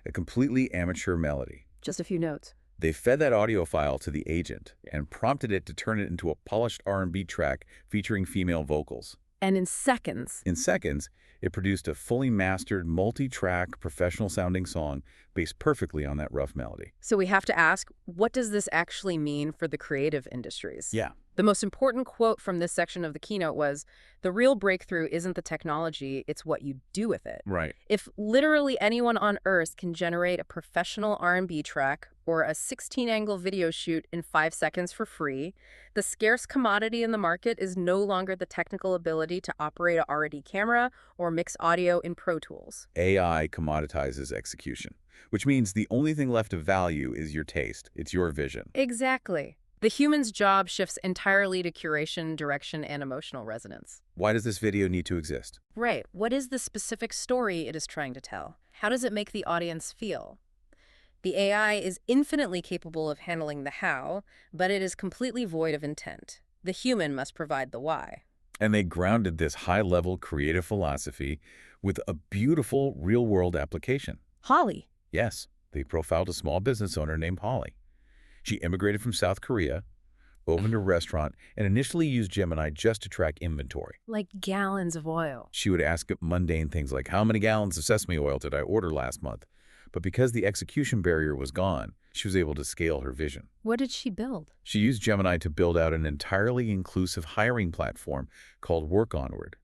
A: a completely amateur melody.
B: Just a few notes.
A: They fed that audio file to the agent and prompted it to turn it into a polished R&B track featuring female vocals.
B: And in seconds.
A: In seconds, it produced a fully mastered, multi-track, professional-sounding song based perfectly on that rough melody.
B: So we have to ask, what does this actually mean for the creative industries?
A: Yeah.
B: The most important quote from this section of the keynote was, "The real breakthrough isn't the technology, it's what you do with it."
A: Right.
B: If literally anyone on Earth can generate a professional R&B track or a 16-angle video shoot in 5 seconds for free, the scarce commodity in the market is no longer the technical ability to operate a RD camera or mix audio in Pro Tools.
A: AI commoditizes execution, which means the only thing left of value is your taste. It's your vision.
B: Exactly. The human's job shifts entirely to curation, direction, and emotional resonance.
A: Why does this video need to exist?
B: Right. What is the specific story it is trying to tell? How does it make the audience feel? The AI is infinitely capable of handling the how, but it is completely void of intent. The human must provide the why.
A: And they grounded this high-level creative philosophy with a beautiful real-world application.
B: Holly.
A: Yes, they profiled a small business owner named Holly. She immigrated from South Korea, opened a restaurant, and initially used Gemini just to track inventory.
B: Like gallons of oil.
A: She would ask it mundane things like, how many gallons of sesame oil did I order last month? But because the execution barrier was gone, she was able to scale her vision.
B: What did she build?
A: She used Gemini to build out an entirely inclusive hiring platform called Work Onward.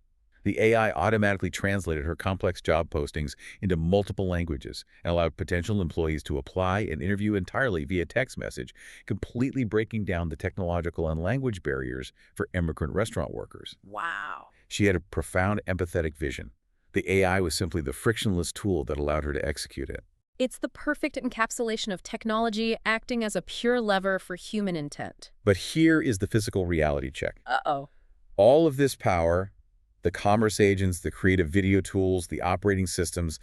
A: The AI automatically translated her complex job postings into multiple languages and allowed potential employees to apply and interview entirely via text message, completely breaking down the technological and language barriers for immigrant restaurant workers.
B: Wow.
A: She had a profound empathetic vision. The AI was simply the frictionless tool that allowed her to execute it.
B: It's the perfect encapsulation of technology acting as a pure lever for human intent.
A: But here is the physical reality check.
B: Uh-oh.
A: All of this power, the commerce agents, the creative video tools, the operating systems,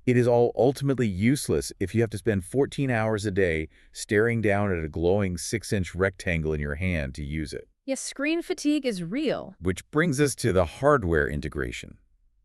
A: it is all ultimately useless if you have to spend 14 hours a day staring down at a glowing 6-inch rectangle in your hand to use it.
B: Yes, screen fatigue is real.
A: Which brings us to the hardware integration,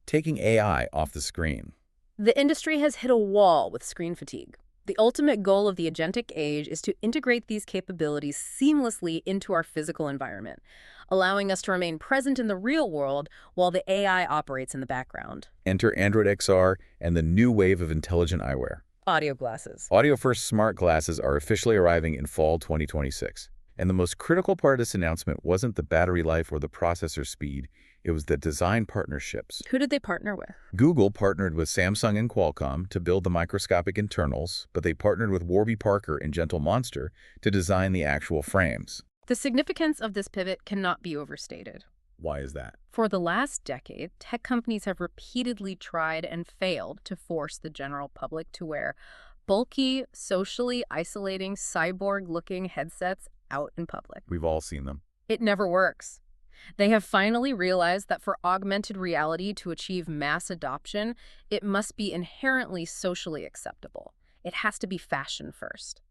A: taking AI off the screen.
B: The industry has hit a wall with screen fatigue. The ultimate goal of the agentic age is to integrate these capabilities seamlessly into our physical environment, allowing us to remain present in the real world while the AI operates in the background.
A: Enter Android XR and the new wave of intelligent eyewear.
B: Audio glasses.
A: Audio-first smart glasses are officially arriving in fall 2026. And the most critical part of this announcement wasn't the battery life or the processor speed, it was the design partnerships.
B: Who did they partner with?
A: Google partnered with Samsung and Qualcomm to build the microscopic internals, but they partnered with Warby Parker and Gentle Monster to design the actual frames.
B: The significance of this pivot cannot be overstated.
A: Why is that?
B: For the last decade, tech companies have repeatedly tried and failed to force the general public to wear bulky, socially isolating, cyborg-looking headsets out in public.
A: We've all seen them.
B: It never works. They have finally realized that for augmented reality to achieve mass adoption, it must be inherently socially acceptable. It has to be fashion first.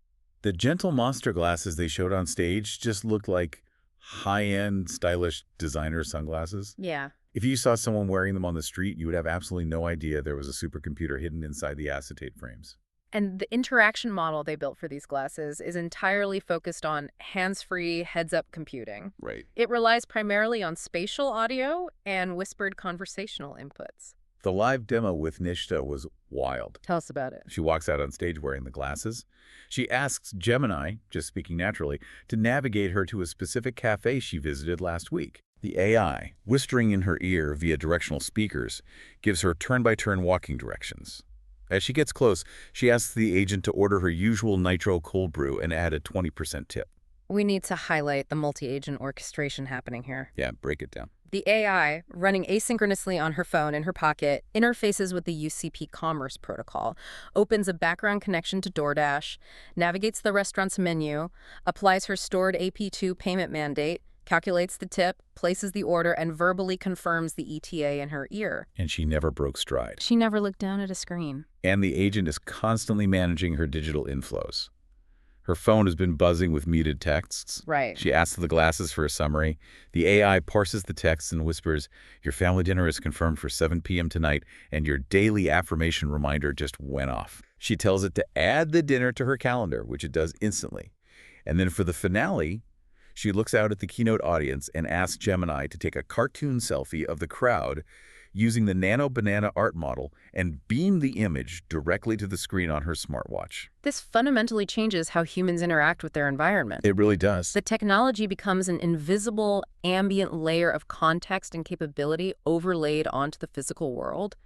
A: The Gentle Monster glasses they showed on stage just looked like high-end, stylish designer sunglasses.
B: Yeah.
A: If you saw someone wearing them on the street, you would have absolutely no idea there was a supercomputer hidden inside the acetate frames.
B: And the interaction model they built for these glasses is entirely focused on hands-free, heads-up computing.
A: Right.
B: It relies primarily on spatial audio and whispered conversational inputs.
A: The live demo with Nishta was wild.
B: Tell us about it.
A: She walks out on stage wearing the glasses. She asks Gemini, just speaking naturally, to navigate her to a specific cafe she visited last week. The AI, whispering in her ear via directional speakers, gives her turn-by-turn walking directions. As she gets close, she asks the agent to order her usual nitro cold brew and add a 20% tip.
B: We need to highlight the multi-agent orchestration happening here.
A: Yeah, break it down.
B: The AI, running asynchronously on her phone in her pocket, interfaces with the UCP Commerce Protocol, opens a background connection to DoorDash, navigates the restaurant's menu, applies her stored AP2 payment mandate, calculates the tip, places the order, and verbally confirms the ETA in her ear.
A: And she never broke stride.
B: She never looked down at a screen.
A: And the agent is constantly managing her digital inflows. Her phone has been buzzing with muted texts.
B: Right.
A: She asks the glasses for a summary. The AI parses the texts and whispers, "Your family dinner is confirmed for 7 p.m. tonight, and your daily affirmation reminder just went off." She tells it to add the dinner to her calendar, which it does instantly. And then for the finale, she looks out at the keynote audience and asks Gemini to take a cartoon selfie of the crowd using the Nano Banana art model and beam the image directly to the screen on her smartwatch.
B: This fundamentally changes how humans interact with their environment.
A: It really does.
B: The technology becomes an invisible, ambient layer of context and capability overlaid onto the physical world.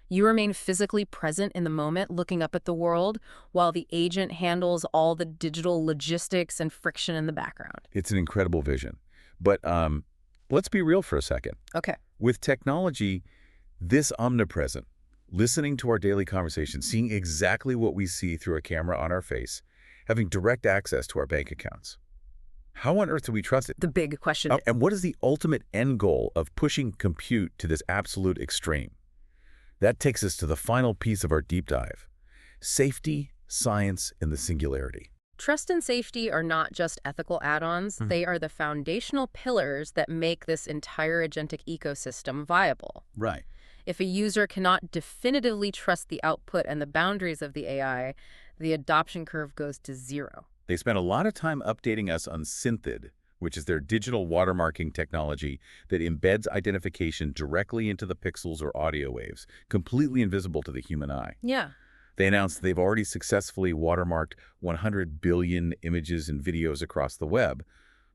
B: You remain physically present in the moment, looking up at the world, while the agent handles all the digital logistics and friction in the background.
A: It's an incredible vision. But let's be real for a second.
B: Okay.
A: With technology this omnipresent, listening to our daily conversation, seeing exactly what we see through a camera on our face, having direct access to our bank accounts, how on earth do we trust it?
B: The big question.
A: And what is the ultimate end goal of pushing compute to this absolute extreme? That takes us to the final piece of our deep dive: safety, science, and the singularity.
B: Trust and safety are not just ethical add-ons. They are the foundational pillars that make this entire agentic ecosystem viable.
A: Right.
B: If a user cannot definitively trust the output and the boundaries of the AI, the adoption curve goes to zero.
A: They spent a lot of time updating us on Synthid, which is their digital watermarking technology that embeds identification directly into the pixels or audio waves, completely invisible to the human eye.
B: Yeah.
A: They announced they've already successfully watermarked 100 billion images and videos across the web.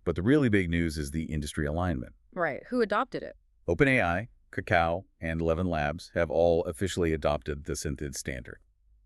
A: But the really big news is the industry alignment.
B: Right. Who adopted it?
A: OpenAI, Kakao, and 11 Labs have all officially adopted the Synthid standard.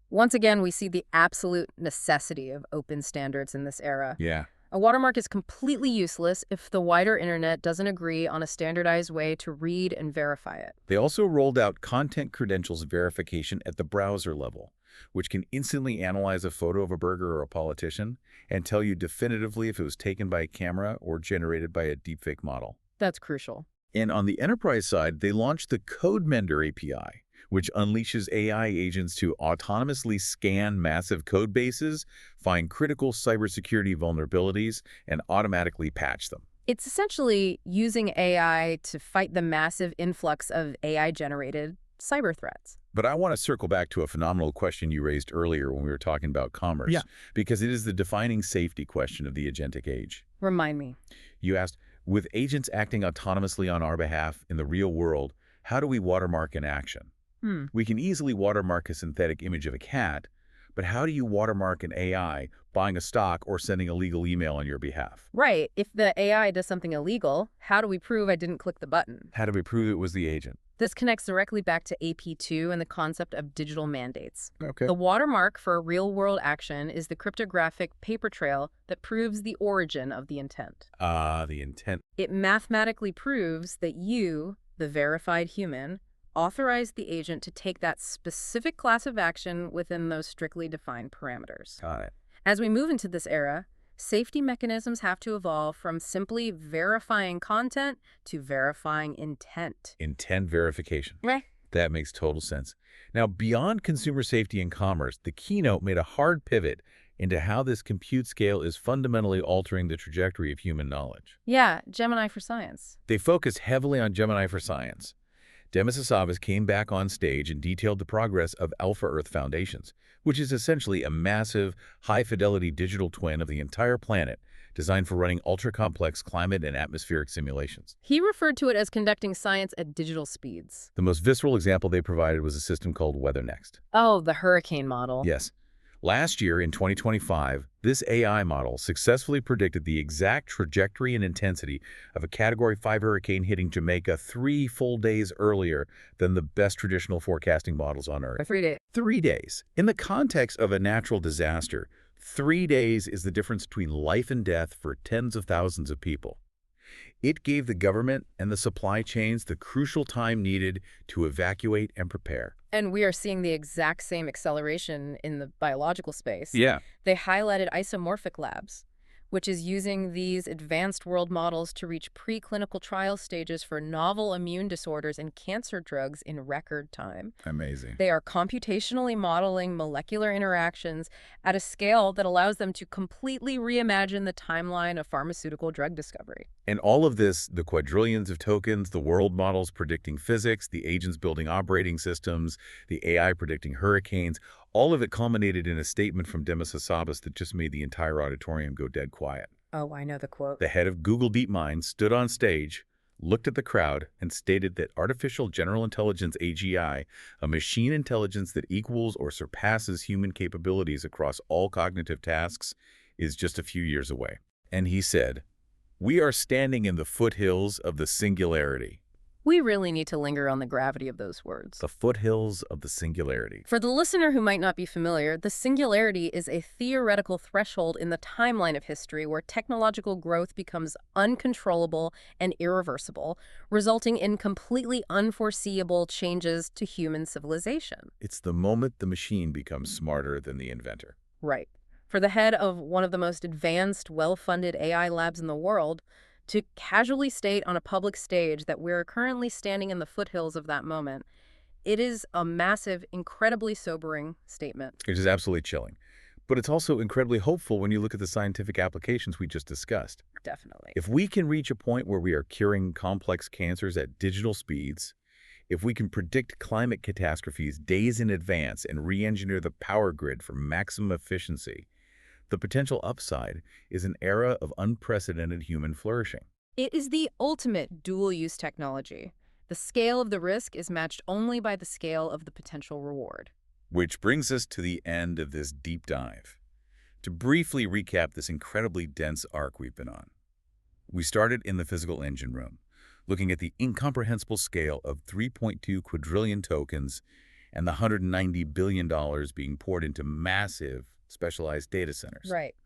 B: Once again, we see the absolute necessity of open standards in this era.
A: Yeah.
B: A watermark is completely useless if the wider internet doesn't agree on a standardized way to read and verify it.
A: They also rolled out content credentials verification at the browser level, which can instantly analyze a photo of a burger or a politician and tell you definitively if it was taken by a camera or generated by a deepfake model.
B: That's crucial.
A: And on the enterprise side, they launched the CodeMender API, which unleashes AI agents to autonomously scan massive code bases, find critical cybersecurity vulnerabilities, and automatically patch them.
B: It's essentially using AI to fight the massive influx of AI-generated cyber threats.
A: But I want to circle back to a phenomenal question you raised earlier when we were talking about
C: Yeah.
A: commerce, because it is the defining safety question of the agentic age.
B: Remind me.
A: You asked, with agents acting autonomously on our behalf in the real world, how do we watermark an action?
B: Hmm.
A: We can easily watermark a synthetic image of a cat, but how do you watermark an AI buying a stock or sending a legal email on your behalf?
B: Right. If the AI does something illegal, how do we prove I didn't click the button?
A: How do we prove it was the agent?
B: This connects directly back to AP2 and the concept of digital mandates.
A: Okay.
B: The watermark for a real-world action is the cryptographic paper trail that proves the origin of the intent.
A: The intent.
B: It mathematically proves that you, the verified human, authorized the agent to take that specific class of action within those strictly defined parameters.
A: Got it.
B: As we move into this era, safety mechanisms have to evolve from simply verifying content to verifying intent.
A: Intent verification.
B: Right.
A: That makes total sense. Now, beyond consumer safety and commerce, the keynote made a hard pivot into how this compute scale is fundamentally altering the trajectory of human knowledge.
B: Yeah, Gemini for science.
A: They focused heavily on Gemini for science. Demis Hassabis came back on stage and detailed the progress of Alpha Earth Foundations, which is essentially a massive, high-fidelity digital twin of the entire planet designed for running ultra-complex climate and atmospheric simulations.
B: He referred to it as conducting science at digital speeds.
A: The most visceral example they provided was a system called WeatherNext.
B: Oh, the hurricane model.
A: Yes. Last year, in 2025, this AI model successfully predicted the exact trajectory and intensity of a Category 5 hurricane hitting Jamaica 3 full days earlier than the best traditional forecasting models on Earth.
B: 3 days.
A: 3 days. In the context of a natural disaster, 3 days is the difference between life and death for tens of thousands of people. It gave the government and the supply chains the crucial time needed to evacuate and prepare.
B: And we are seeing the exact same acceleration in the biological space.
A: Yeah.
B: They highlighted isomorphic labs, which is using these advanced world models to reach preclinical trial stages for novel immune disorders and cancer drugs in record time.
A: Amazing.
B: They are computationally modeling molecular interactions at a scale that allows them to completely reimagine the timeline of pharmaceutical drug discovery.
A: And all of this, the quadrillions of tokens, the world models predicting physics, the agents building operating systems, the AI predicting hurricanes, all of it culminated in a statement from Demis Hassabis that just made the entire auditorium go dead quiet.
B: Oh, I know the quote.
A: The head of Google DeepMind stood on stage, looked at the crowd, and stated that artificial general intelligence AGI, a machine intelligence that equals or surpasses human capabilities across all cognitive tasks, is just a few years away. And he said, "We are standing in the foothills of the singularity."
B: We really need to linger on the gravity of those words.
A: The foothills of the singularity.
B: For the listener who might not be familiar, the singularity is a theoretical threshold in the timeline of history where technological growth becomes uncontrollable and irreversible, resulting in completely unforeseeable changes to human civilization.
A: It's the moment the machine becomes smarter than the inventor.
B: Right. For the head of one of the most advanced, well-funded AI labs in the world, to casually state on a public stage that we're currently standing in the foothills of that moment, it is a massive, incredibly sobering statement.
A: It is absolutely chilling. But it's also incredibly hopeful when you look at the scientific applications we just discussed.
B: Definitely.
A: If we can reach a point where we are curing complex cancers at digital speeds, if we can predict climate catastrophes days in advance and re-engineer the power grid for maximum efficiency, the potential upside is an era of unprecedented human flourishing.
B: It is the ultimate dual-use technology. The scale of the risk is matched only by the scale of the potential reward.
A: Which brings us to the end of this deep dive. To briefly recap this incredibly dense arc we've been on. We started in the physical engine room, looking at the incomprehensible scale of 3.2 quadrillion tokens and the $190 billion being poured into massive specialized data centers.
B: Right.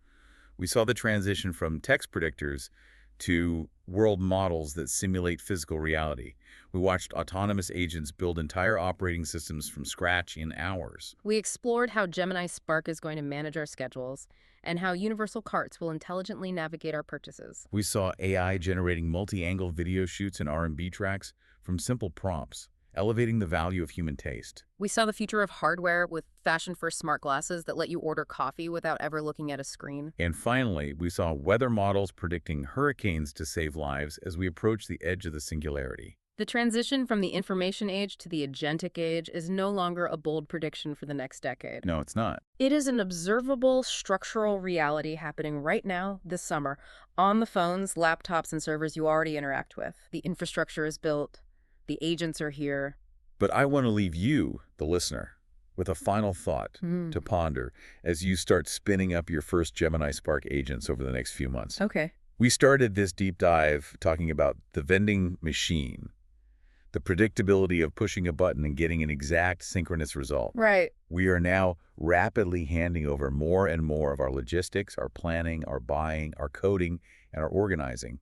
A: We saw the transition from text predictors to world models that simulate physical reality. We watched autonomous agents build entire operating systems from scratch in hours.
B: We explored how Gemini Spark is going to manage our schedules and how universal carts will intelligently navigate our purchases.
A: We saw AI generating multi-angle video shoots and R&B tracks from simple prompts. elevating the value of human taste.
B: We saw the future of hardware with fashion-first smart glasses that let you order coffee without ever looking at a screen.
A: And finally, we saw weather models predicting hurricanes to save lives as we approach the edge of the singularity.
B: The transition from the information age to the agentic age is no longer a bold prediction for the next decade.
A: No, it's not.
B: It is an observable structural reality happening right now this summer on the phones, laptops, and servers you already interact with. The infrastructure is built. The agents are here.
A: But I want to leave you, the listener, with a final thought to ponder as you start spinning up your first Gemini Spark agents over the next few months.
B: Okay.
A: We started this deep dive talking about the vending machine, the predictability of pushing a button and getting an exact synchronous result.
B: Right.
A: We are now rapidly handing over more and more of our logistics, our planning, our buying, our coding, and our organizing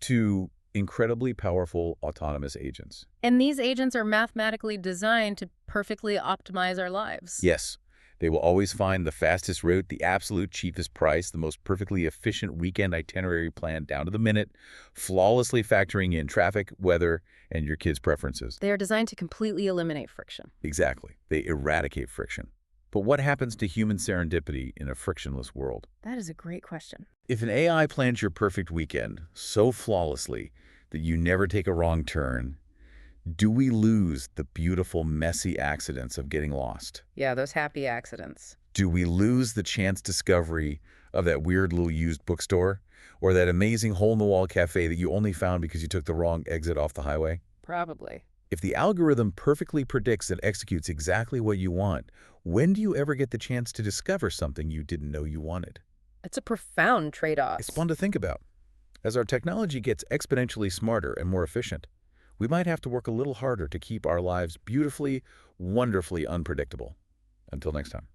A: to incredibly powerful autonomous agents.
B: And these agents are mathematically designed to perfectly optimize our lives.
A: Yes, they will always find the fastest route, the absolute cheapest price, the most perfectly efficient weekend itinerary plan down to the minute, flawlessly factoring in traffic, weather, and your kids' preferences.
B: They are designed to completely eliminate friction.
A: Exactly. They eradicate friction. But what happens to human serendipity in a frictionless world?
B: That is a great question.
A: If an AI plans your perfect weekend so flawlessly that you never take a wrong turn, do we lose the beautiful, messy accidents of getting lost?
B: Yeah, those happy accidents.
A: Do we lose the chance discovery of that weird little used bookstore or that amazing hole-in-the-wall cafe that you only found because you took the wrong exit off the highway?
B: Probably.
A: If the algorithm perfectly predicts and executes exactly what you want, when do you ever get the chance to discover something you didn't know you wanted?
B: It's a profound trade-off.
A: It's fun to think about. As our technology gets exponentially smarter and more efficient, we might have to work a little harder to keep our lives beautifully, wonderfully unpredictable. Until next time.